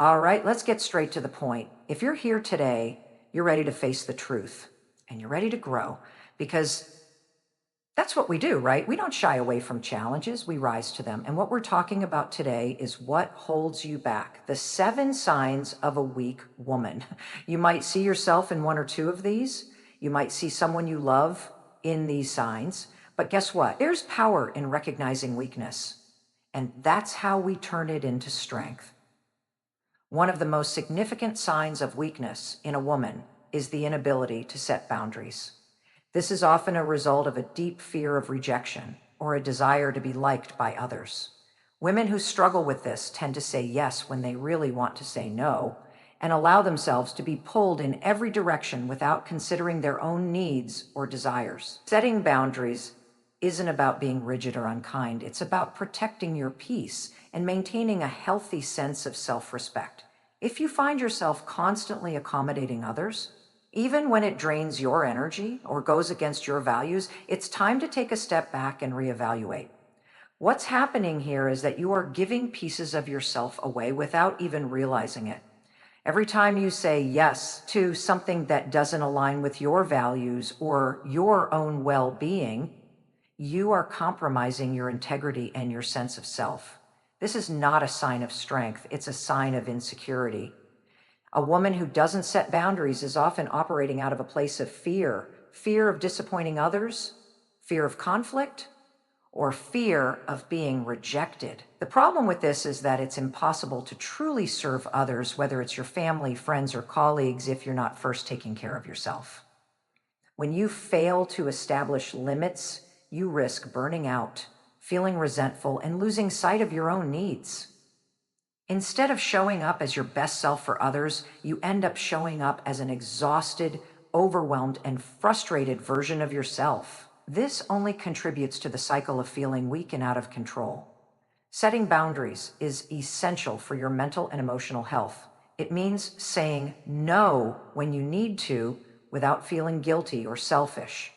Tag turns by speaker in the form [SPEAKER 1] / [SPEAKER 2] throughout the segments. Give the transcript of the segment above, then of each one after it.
[SPEAKER 1] All right, let's get straight to the point. If you're here today, you're ready to face the truth and you're ready to grow because that's what we do, right? We don't shy away from challenges, we rise to them. And what we're talking about today is what holds you back. The 7 signs of a weak woman. You might see yourself in one or two of these. You might see someone you love in these signs. But guess what? There's power in recognizing weakness. And that's how we turn it into strength. One of the most significant signs of weakness in a woman is the inability to set boundaries. This is often a result of a deep fear of rejection or a desire to be liked by others. Women who struggle with this tend to say yes when they really want to say no and allow themselves to be pulled in every direction without considering their own needs or desires. Setting boundaries isn't about being rigid or unkind. It's about protecting your peace and maintaining a healthy sense of self-respect. If you find yourself constantly accommodating others, even when it drains your energy or goes against your values, it's time to take a step back and reevaluate. What's happening here is that you are giving pieces of yourself away without even realizing it. Every time you say yes to something that doesn't align with your values or your own well-being, you are compromising your integrity and your sense of self. This is not a sign of strength, it's a sign of insecurity. A woman who doesn't set boundaries is often operating out of a place of fear, fear of disappointing others, fear of conflict, or fear of being rejected. The problem with this is that it's impossible to truly serve others, whether it's your family, friends, or colleagues, if you're not first taking care of yourself. When you fail to establish limits, you risk burning out, feeling resentful, and losing sight of your own needs. Instead of showing up as your best self for others, you end up showing up as an exhausted, overwhelmed, and frustrated version of yourself. This only contributes to the cycle of feeling weak and out of control. Setting boundaries is essential for your mental and emotional health. It means saying no when you need to without feeling guilty or selfish.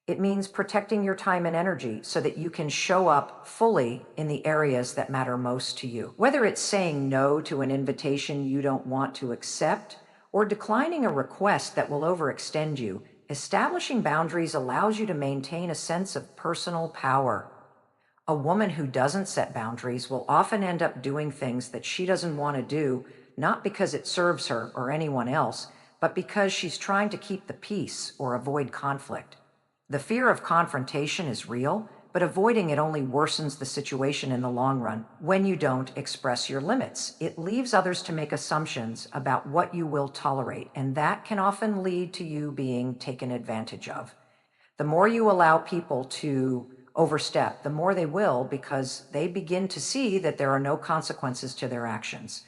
[SPEAKER 1] It means protecting your time and energy so that you can show up fully in the areas that matter most to you. Whether it's saying no to an invitation you don't want to accept or declining a request that will overextend you, establishing boundaries allows you to maintain a sense of personal power. A woman who doesn't set boundaries will often end up doing things that she doesn't want to do, not because it serves her or anyone else, but because she's trying to keep the peace or avoid conflict. The fear of confrontation is real, but avoiding it only worsens the situation in the long run. When you don't express your limits, it leaves others to make assumptions about what you will tolerate, and that can often lead to you being taken advantage of. The more you allow people to overstep, the more they will, because they begin to see that there are no consequences to their actions.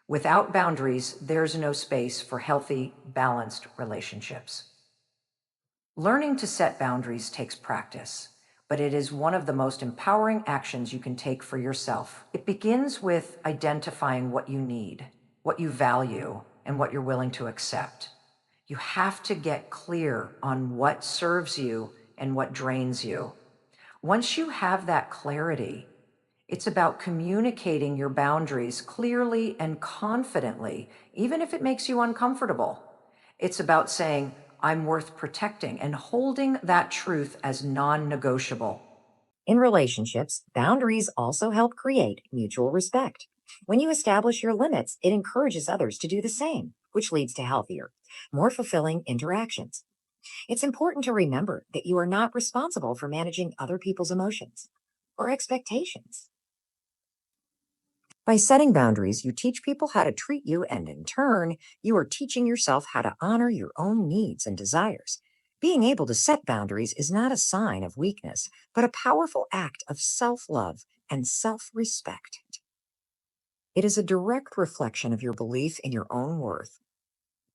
[SPEAKER 1] Without boundaries, there's no space for healthy, balanced relationships. Learning to set boundaries takes practice, but it is one of the most empowering actions you can take for yourself. It begins with identifying what you need, what you value, and what you're willing to accept. You have to get clear on what serves you and what drains you. Once you have that clarity, it's about communicating your boundaries clearly and confidently, even if it makes you uncomfortable. It's about saying, I'm worth protecting, and holding that truth as non-negotiable.
[SPEAKER 2] In relationships, boundaries also help create mutual respect. When you establish your limits, it encourages others to do the same, which leads to healthier, more fulfilling interactions. It's important to remember that you are not responsible for managing other people's emotions or expectations. By setting boundaries, you teach people how to treat you, and in turn, you are teaching yourself how to honor your own needs and desires. Being able to set boundaries is not a sign of weakness, but a powerful act of self love and self respect. It is a direct reflection of your belief in your own worth.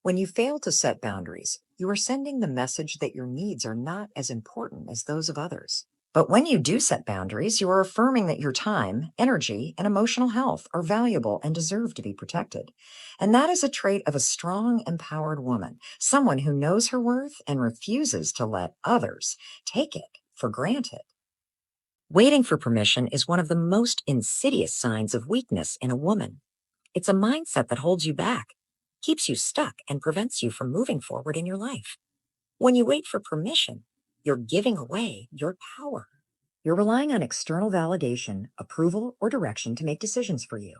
[SPEAKER 2] When you fail to set boundaries, you are sending the message that your needs are not as important as those of others. But when you do set boundaries, you are affirming that your time, energy, and emotional health are valuable and deserve to be protected. And that is a trait of a strong, empowered woman, someone who knows her worth and refuses to let others take it for granted. Waiting for permission is one of the most insidious signs of weakness in a woman. It's a mindset that holds you back, keeps you stuck, and prevents you from moving forward in your life. When you wait for permission, you're giving away your power. You're relying on external validation, approval, or direction to make decisions for you.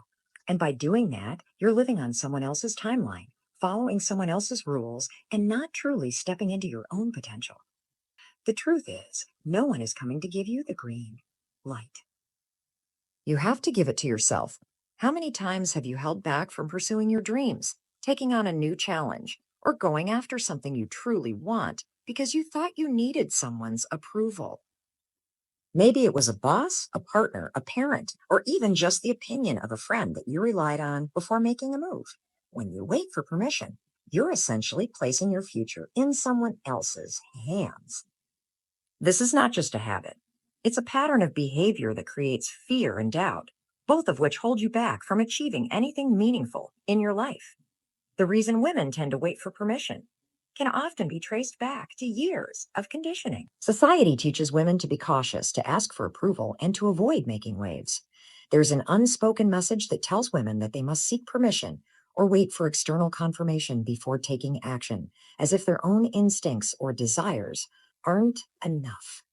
[SPEAKER 2] And by doing that, you're living on someone else's timeline, following someone else's rules, and not truly stepping into your own potential. The truth is, no one is coming to give you the green light. You have to give it to yourself. How many times have you held back from pursuing your dreams, taking on a new challenge, or going after something you truly want because you thought you needed someone's approval? Maybe it was a boss, a partner, a parent, or even just the opinion of a friend that you relied on before making a move. When you wait for permission, you're essentially placing your future in someone else's hands. This is not just a habit. It's a pattern of behavior that creates fear and doubt, both of which hold you back from achieving anything meaningful in your life. The reason women tend to wait for permission can often be traced back to years of conditioning. Society teaches women to be cautious, to ask for approval, and to avoid making waves. There's an unspoken message that tells women that they must seek permission or wait for external confirmation before taking action, as if their own instincts or desires aren't enough.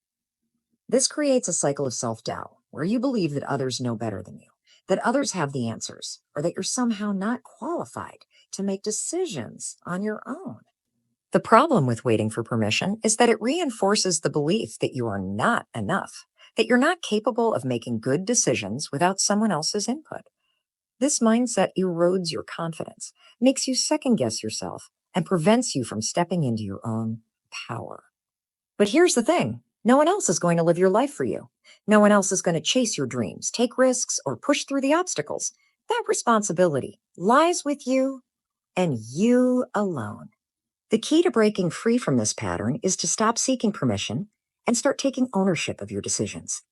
[SPEAKER 2] This creates a cycle of self-doubt where you believe that others know better than you, that others have the answers, or that you're somehow not qualified to make decisions on your own. The problem with waiting for permission is that it reinforces the belief that you are not enough, that you're not capable of making good decisions without someone else's input. This mindset erodes your confidence, makes you second guess yourself, and prevents you from stepping into your own power. But here's the thing. No one else is going to live your life for you. No one else is going to chase your dreams, take risks, or push through the obstacles. That responsibility lies with you and you alone. The key to breaking free from this pattern is to stop seeking permission and start taking ownership of your decisions.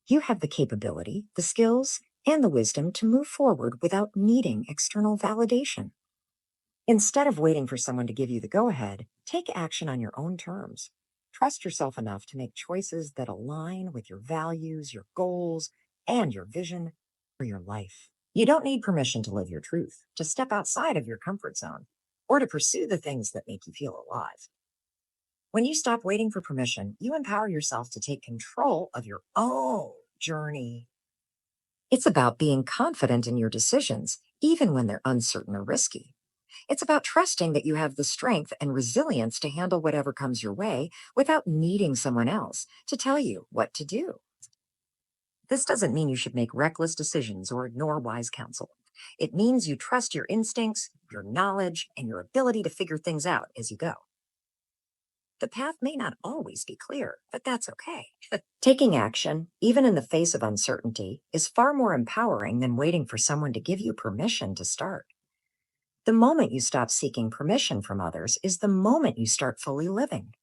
[SPEAKER 2] You have the capability, the skills, and the wisdom to move forward without needing external validation. Instead of waiting for someone to give you the go-ahead, take action on your own terms. Trust yourself enough to make choices that align with your values, your goals, and your vision for your life. You don't need permission to live your truth, to step outside of your comfort zone, or to pursue the things that make you feel alive. When you stop waiting for permission, you empower yourself to take control of your own journey. It's about being confident in your decisions, even when they're uncertain or risky. It's about trusting that you have the strength and resilience to handle whatever comes your way without needing someone else to tell you what to do. This doesn't mean you should make reckless decisions or ignore wise counsel. It means you trust your instincts, your knowledge, and your ability to figure things out as you go. The path may not always be clear, but that's okay. Taking action, even in the face of uncertainty, is far more empowering than waiting for someone to give you permission to start. The moment you stop seeking permission from others is the moment you start fully living.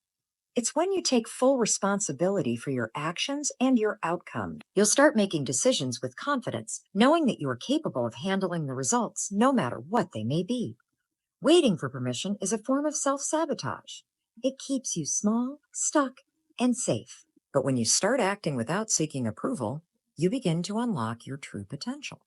[SPEAKER 2] It's when you take full responsibility for your actions and your outcome. You'll start making decisions with confidence, knowing that you are capable of handling the results, no matter what they may be. Waiting for permission is a form of self-sabotage. It keeps you small, stuck, and safe. But when you start acting without seeking approval, you begin to unlock your true potential.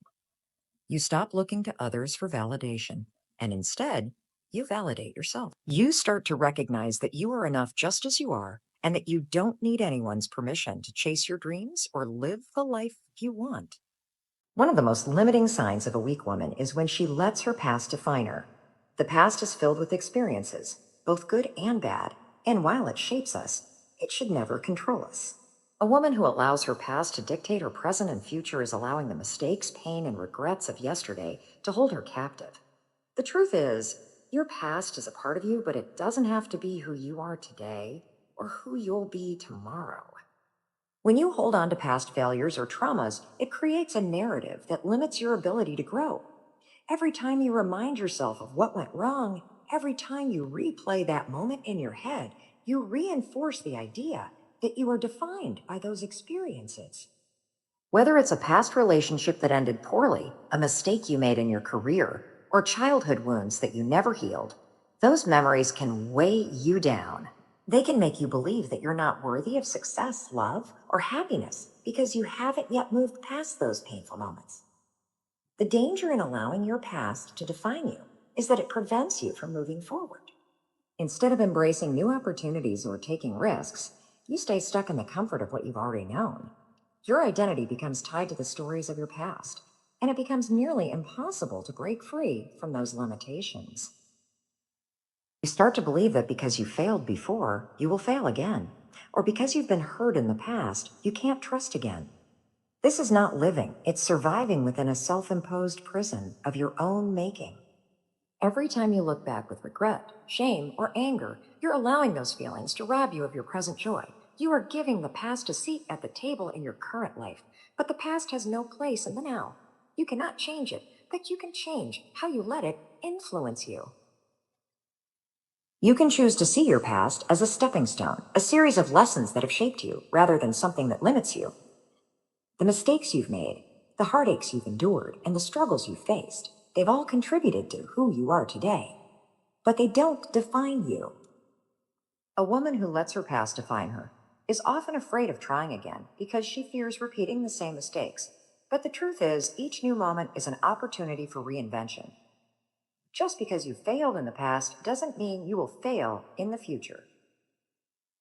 [SPEAKER 2] You stop looking to others for validation, and instead, you validate yourself. You start to recognize that you are enough just as you are, and that you don't need anyone's permission to chase your dreams or live the life you want. One of the most limiting signs of a weak woman is when she lets her past define her. The past is filled with experiences, both good and bad, and while it shapes us, it should never control us. A woman who allows her past to dictate her present and future is allowing the mistakes, pain, and regrets of yesterday to hold her captive. The truth is, your past is a part of you, but it doesn't have to be who you are today or who you'll be tomorrow. When you hold on to past failures or traumas, it creates a narrative that limits your ability to grow. Every time you remind yourself of what went wrong, every time you replay that moment in your head, you reinforce the idea that you are defined by those experiences. Whether it's a past relationship that ended poorly, a mistake you made in your career, or childhood wounds that you never healed, those memories can weigh you down. They can make you believe that you're not worthy of success, love, or happiness because you haven't yet moved past those painful moments. The danger in allowing your past to define you is that it prevents you from moving forward. Instead of embracing new opportunities or taking risks, you stay stuck in the comfort of what you've already known. Your identity becomes tied to the stories of your past, and it becomes nearly impossible to break free from those limitations. You start to believe that because you failed before, you will fail again, or because you've been hurt in the past, you can't trust again. This is not living, it's surviving within a self imposed prison of your own making. Every time you look back with regret, shame, or anger, you're allowing those feelings to rob you of your present joy. You are giving the past a seat at the table in your current life, but the past has no place in the now. You cannot change it, but you can change how you let it influence you. You can choose to see your past as a stepping stone, a series of lessons that have shaped you, rather than something that limits you. The mistakes you've made, the heartaches you've endured, and the struggles you've faced, they've all contributed to who you are today. But they don't define you. A woman who lets her past define her is often afraid of trying again because she fears repeating the same mistakes. But the truth is, each new moment is an opportunity for reinvention. Just because you failed in the past doesn't mean you will fail in the future.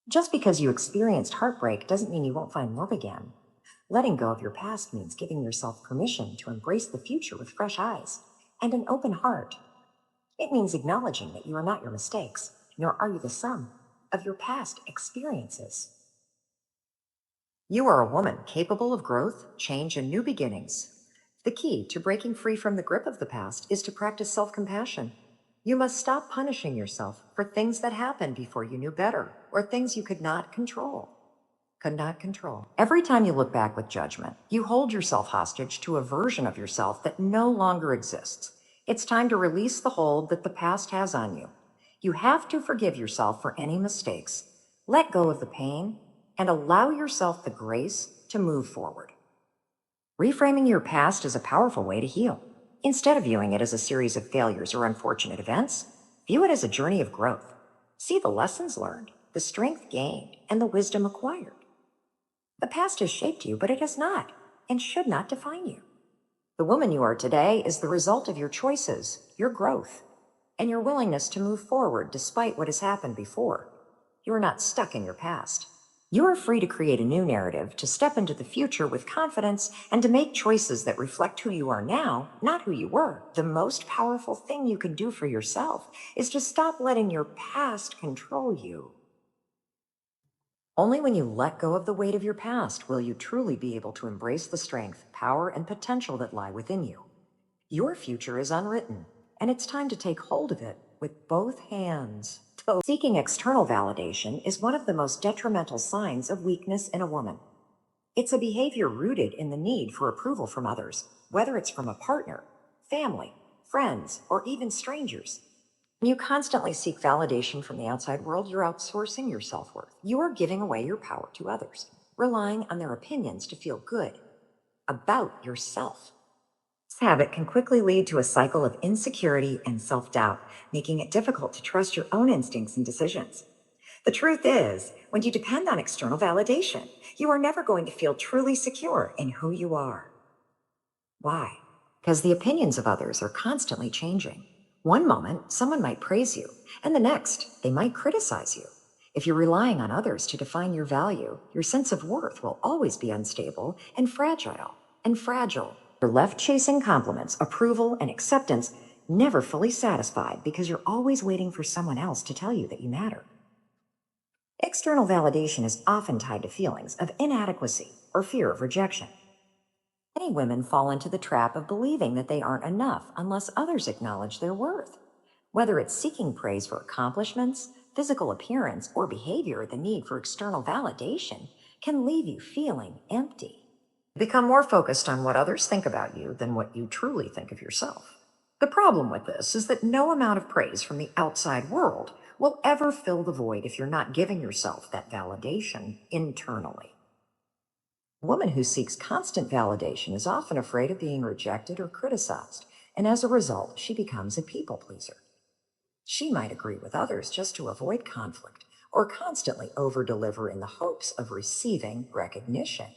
[SPEAKER 2] Just because you experienced heartbreak doesn't mean you won't find love again. Letting go of your past means giving yourself permission to embrace the future with fresh eyes and an open heart. It means acknowledging that you are not your mistakes, nor are you the sum of your past experiences. You are a woman capable of growth, change, and new beginnings. The key to breaking free from the grip of the past is to practice self-compassion. You must stop punishing yourself for things that happened before you knew better, or things you could not control. Every time you look back with judgment, you hold yourself hostage to a version of yourself that no longer exists. It's time to release the hold that the past has on you. You have to forgive yourself for any mistakes, let go of the pain, and allow yourself the grace to move forward. Reframing your past is a powerful way to heal. Instead of viewing it as a series of failures or unfortunate events, view it as a journey of growth. See the lessons learned, the strength gained, and the wisdom acquired. The past has shaped you, but it has not, and should not define you. The woman you are today is the result of your choices, your growth, and your willingness to move forward despite what has happened before. You are not stuck in your past. You are free to create a new narrative, to step into the future with confidence, and to make choices that reflect who you are now, not who you were. The most powerful thing you can do for yourself is to stop letting your past control you. Only when you let go of the weight of your past will you truly be able to embrace the strength, power, and potential that lie within you. Your future is unwritten, and it's time to take hold of it with both hands. Seeking external validation is one of the most detrimental signs of weakness in a woman. It's a behavior rooted in the need for approval from others, whether it's from a partner, family, friends, or even strangers. When you constantly seek validation from the outside world, you're outsourcing your self-worth. You are giving away your power to others, relying on their opinions to feel good about yourself. This habit can quickly lead to a cycle of insecurity and self-doubt, making it difficult to trust your own instincts and decisions. The truth is, when you depend on external validation, you are never going to feel truly secure in who you are. Why? Because the opinions of others are constantly changing. One moment, someone might praise you, and the next, they might criticize you. If you're relying on others to define your value, your sense of worth will always be unstable and fragile. You're left chasing compliments, approval, and acceptance, never fully satisfied because you're always waiting for someone else to tell you that you matter. External validation is often tied to feelings of inadequacy or fear of rejection. Many women fall into the trap of believing that they aren't enough unless others acknowledge their worth. Whether it's seeking praise for accomplishments, physical appearance, or behavior, the need for external validation can leave you feeling empty. Become more focused on what others think about you than what you truly think of yourself. The problem with this is that no amount of praise from the outside world will ever fill the void if you're not giving yourself that validation internally. A woman who seeks constant validation is often afraid of being rejected or criticized, and as a result, she becomes a people pleaser. She might agree with others just to avoid conflict, or constantly over-deliver in the hopes of receiving recognition.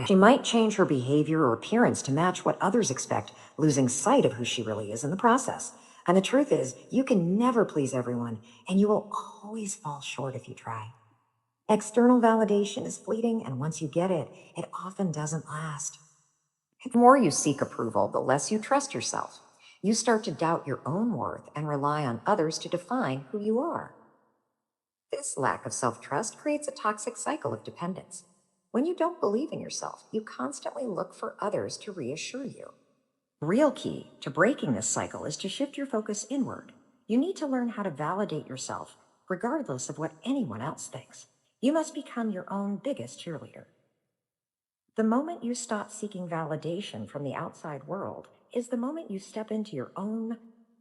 [SPEAKER 2] She might change her behavior or appearance to match what others expect, losing sight of who she really is in the process. And the truth is, you can never please everyone, and you will always fall short if you try. External validation is fleeting, and once you get it, it often doesn't last. The more you seek approval, the less you trust yourself. You start to doubt your own worth and rely on others to define who you are. This lack of self-trust creates a toxic cycle of dependence. When you don't believe in yourself, you constantly look for others to reassure you. The real key to breaking this cycle is to shift your focus inward. You need to learn how to validate yourself, regardless of what anyone else thinks. You must become your own biggest cheerleader. The moment you stop seeking validation from the outside world is the moment you step into your own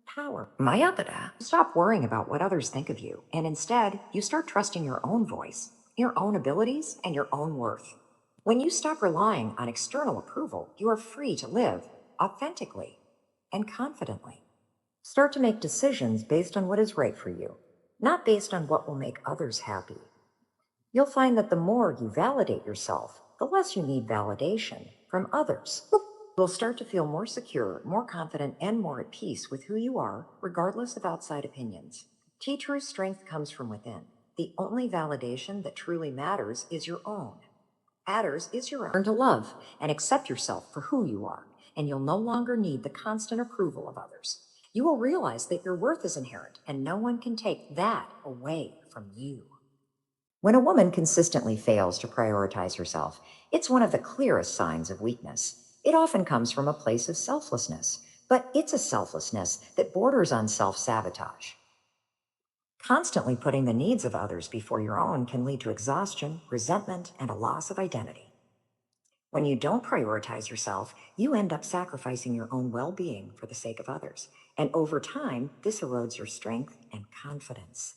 [SPEAKER 2] power. Mayatara. Stop worrying about what others think of you, and instead, you start trusting your own voice, your own abilities, and your own worth. When you stop relying on external approval, you are free to live authentically and confidently. Start to make decisions based on what is right for you, not based on what will make others happy. You'll find that the more you validate yourself, the less you need validation from others. You'll start to feel more secure, more confident, and more at peace with who you are, regardless of outside opinions. True strength comes from within. The only validation that truly matters is your own. Matters is your own. Learn to love and accept yourself for who you are, and you'll no longer need the constant approval of others. You will realize that your worth is inherent, and no one can take that away from you. When a woman consistently fails to prioritize herself, it's one of the clearest signs of weakness. It often comes from a place of selflessness, but it's a selflessness that borders on self-sabotage. Constantly putting the needs of others before your own can lead to exhaustion, resentment, and a loss of identity. When you don't prioritize yourself, you end up sacrificing your own well-being for the sake of others. And over time, this erodes your strength and confidence.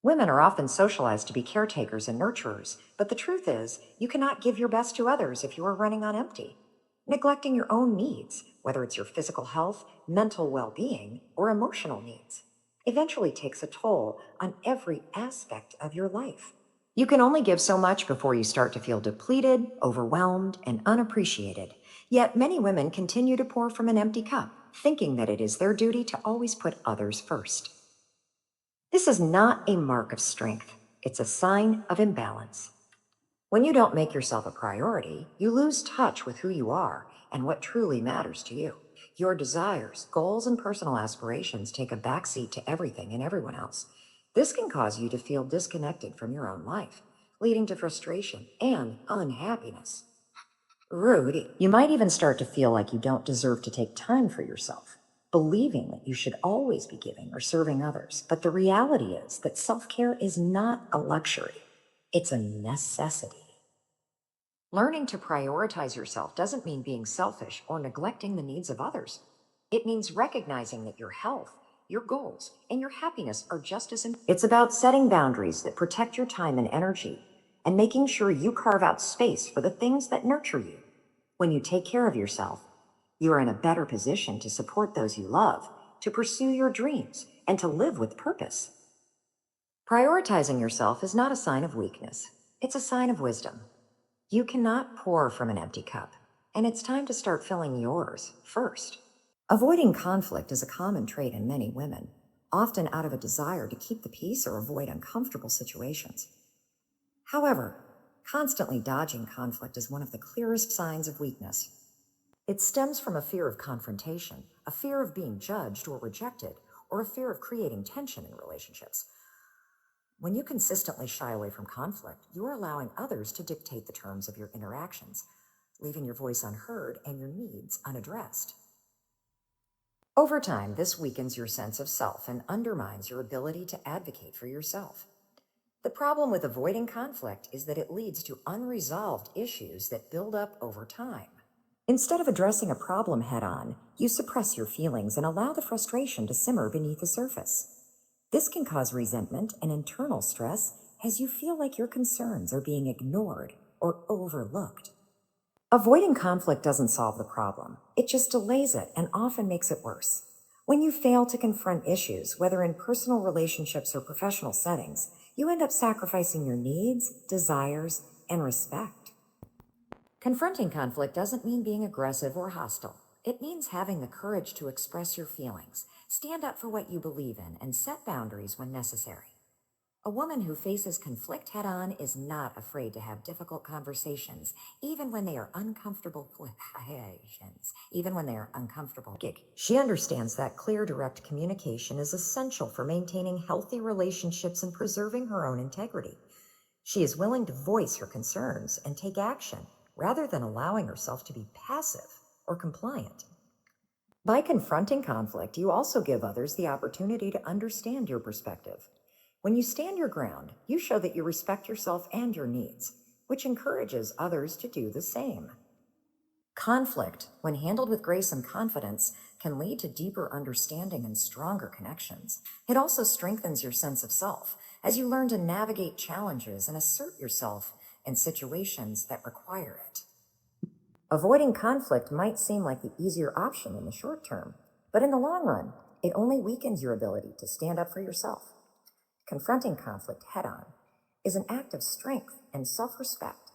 [SPEAKER 2] Women are often socialized to be caretakers and nurturers, but the truth is, you cannot give your best to others if you are running on empty. Neglecting your own needs, whether it's your physical health, mental well-being, or emotional needs, eventually takes a toll on every aspect of your life. You can only give so much before you start to feel depleted, overwhelmed, and unappreciated. Yet many women continue to pour from an empty cup, thinking that it is their duty to always put others first. This is not a mark of strength. It's a sign of imbalance. When you don't make yourself a priority, you lose touch with who you are and what truly matters to you. Your desires, goals, and personal aspirations take a backseat to everything and everyone else. This can cause you to feel disconnected from your own life, leading to frustration and unhappiness. Rude. You might even start to feel like you don't deserve to take time for yourself, believing that you should always be giving or serving others. But the reality is that self-care is not a luxury. It's a necessity. Learning to prioritize yourself doesn't mean being selfish or neglecting the needs of others. It means recognizing that your health, your goals, and your happiness are just as important. It's about setting boundaries that protect your time and energy and making sure you carve out space for the things that nurture you. When you take care of yourself, you are in a better position to support those you love, to pursue your dreams, and to live with purpose. Prioritizing yourself is not a sign of weakness. It's a sign of wisdom. You cannot pour from an empty cup, and it's time to start filling yours first. Avoiding conflict is a common trait in many women, often out of a desire to keep the peace or avoid uncomfortable situations. However, constantly dodging conflict is one of the clearest signs of weakness. It stems from a fear of confrontation, a fear of being judged or rejected, or a fear of creating tension in relationships. When you consistently shy away from conflict, you are allowing others to dictate the terms of your interactions, leaving your voice unheard and your needs unaddressed. Over time, this weakens your sense of self and undermines your ability to advocate for yourself. The problem with avoiding conflict is that it leads to unresolved issues that build up over time. Instead of addressing a problem head-on, you suppress your feelings and allow the frustration to simmer beneath the surface. This can cause resentment and internal stress as you feel like your concerns are being ignored or overlooked. Avoiding conflict doesn't solve the problem. It just delays it and often makes it worse. When you fail to confront issues, whether in personal relationships or professional settings, you end up sacrificing your needs, desires, and respect. Confronting conflict doesn't mean being aggressive or hostile. It means having the courage to express your feelings, stand up for what you believe in, and set boundaries when necessary. A woman who faces conflict head on is not afraid to have difficult conversations, even when they are uncomfortable She understands that clear, direct communication is essential for maintaining healthy relationships and preserving her own integrity. She is willing to voice her concerns and take action rather than allowing herself to be passive or compliant. By confronting conflict, you also give others the opportunity to understand your perspective. When you stand your ground, you show that you respect yourself and your needs, which encourages others to do the same. Conflict, when handled with grace and confidence, can lead to deeper understanding and stronger connections. It also strengthens your sense of self as you learn to navigate challenges and assert yourself in situations that require it. Avoiding conflict might seem like the easier option in the short term, but in the long run, it only weakens your ability to stand up for yourself. Confronting conflict head-on is an act of strength and self-respect.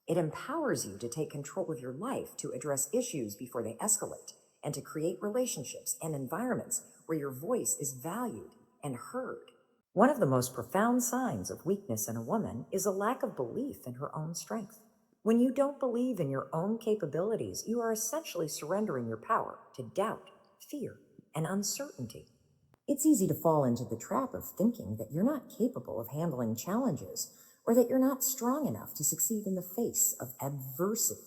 [SPEAKER 2] It empowers you to take control of your life, to address issues before they escalate, and to create relationships and environments where your voice is valued and heard. One of the most profound signs of weakness in a woman is a lack of belief in her own strength. When you don't believe in your own capabilities, you are essentially surrendering your power to doubt, fear, and uncertainty. It's easy to fall into the trap of thinking that you're not capable of handling challenges or that you're not strong enough to succeed in the face of adversity.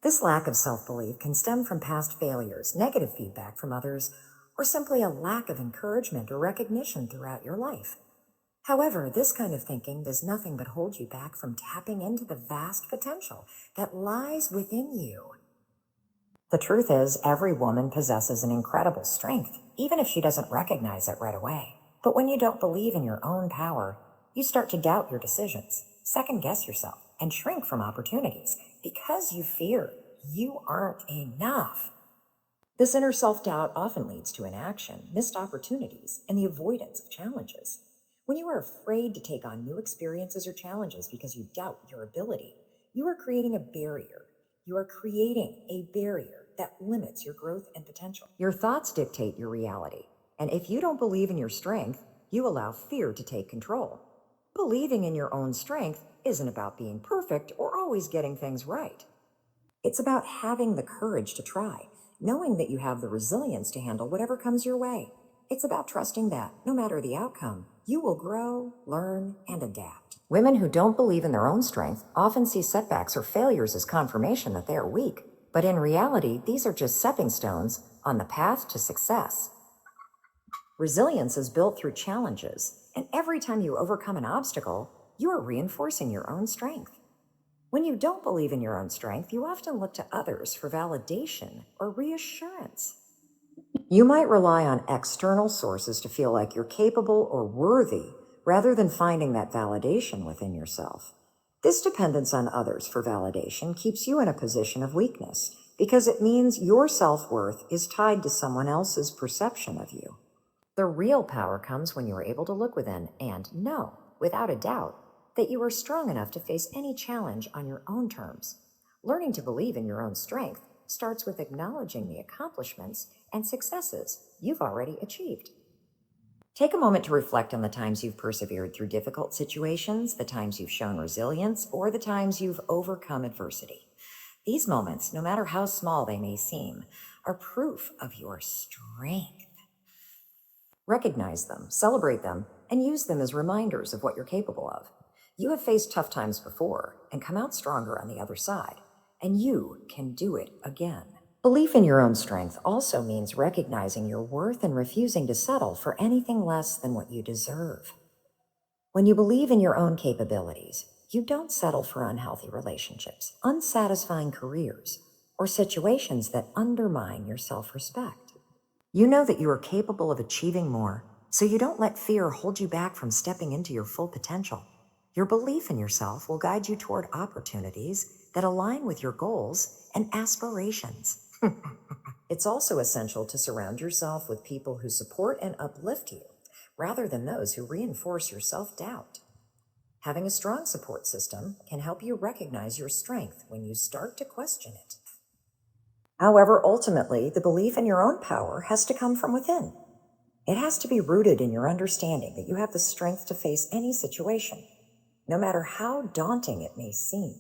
[SPEAKER 2] This lack of self-belief can stem from past failures, negative feedback from others, or simply a lack of encouragement or recognition throughout your life. However, this kind of thinking does nothing but hold you back from tapping into the vast potential that lies within you. The truth is, every woman possesses an incredible strength, even if she doesn't recognize it right away. But when you don't believe in your own power, you start to doubt your decisions, second guess yourself, and shrink from opportunities because you fear you aren't enough. This inner self-doubt often leads to inaction, missed opportunities, and the avoidance of challenges. When you are afraid to take on new experiences or challenges because you doubt your ability, you are creating a barrier. You are creating a barrier that limits your growth and potential. Your thoughts dictate your reality, and if you don't believe in your strength, you allow fear to take control. Believing in your own strength isn't about being perfect or always getting things right. It's about having the courage to try, knowing that you have the resilience to handle whatever comes your way. It's about trusting that, no matter the outcome, you will grow, learn, and adapt. Women who don't believe in their own strength often see setbacks or failures as confirmation that they are weak, but in reality, these are just stepping stones on the path to success. Resilience is built through challenges, and every time you overcome an obstacle, you are reinforcing your own strength. When you don't believe in your own strength, you often look to others for validation or reassurance. You might rely on external sources to feel like you're capable or worthy, rather than finding that validation within yourself. This dependence on others for validation keeps you in a position of weakness because it means your self-worth is tied to someone else's perception of you. The real power comes when you are able to look within and know, without a doubt, that you are strong enough to face any challenge on your own terms. Learning to believe in your own strength starts with acknowledging the accomplishments and successes you've already achieved. Take a moment to reflect on the times you've persevered through difficult situations, the times you've shown resilience, or the times you've overcome adversity. These moments, no matter how small they may seem, are proof of your strength. Recognize them, celebrate them, and use them as reminders of what you're capable of. You have faced tough times before and come out stronger on the other side, and you can do it again. Belief in your own strength also means recognizing your worth and refusing to settle for anything less than what you deserve. When you believe in your own capabilities, you don't settle for unhealthy relationships, unsatisfying careers, or situations that undermine your self-respect. You know that you are capable of achieving more, so you don't let fear hold you back from stepping into your full potential. Your belief in yourself will guide you toward opportunities that align with your goals and aspirations. It's also essential to surround yourself with people who support and uplift you, rather than those who reinforce your self-doubt. Having a strong support system can help you recognize your strength when you start to question it. However, ultimately, the belief in your own power has to come from within. It has to be rooted in your understanding that you have the strength to face any situation, no matter how daunting it may seem.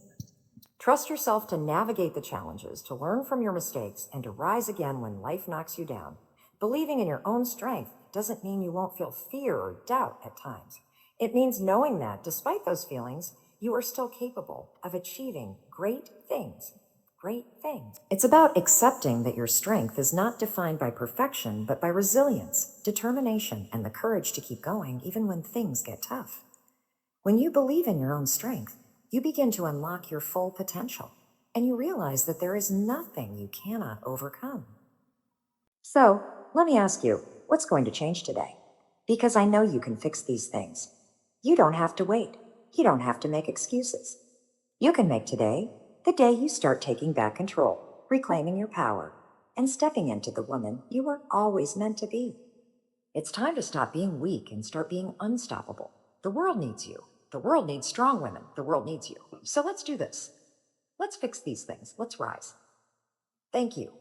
[SPEAKER 2] Trust yourself to navigate the challenges, to learn from your mistakes, and to rise again when life knocks you down. Believing in your own strength doesn't mean you won't feel fear or doubt at times. It means knowing that, despite those feelings, you are still capable of achieving great things. Great things. It's about accepting that your strength is not defined by perfection, but by resilience, determination, and the courage to keep going even when things get tough. When you believe in your own strength, you begin to unlock your full potential, and you realize that there is nothing you cannot overcome. So, let me ask you, what's going to change today? Because I know you can fix these things. You don't have to wait. You don't have to make excuses. You can make today the day you start taking back control, reclaiming your power, and stepping into the woman you were always meant to be. It's time to stop being weak and start being unstoppable. The world needs you. The world needs strong women. The world needs you. So let's do this. Let's fix these things. Let's rise. Thank you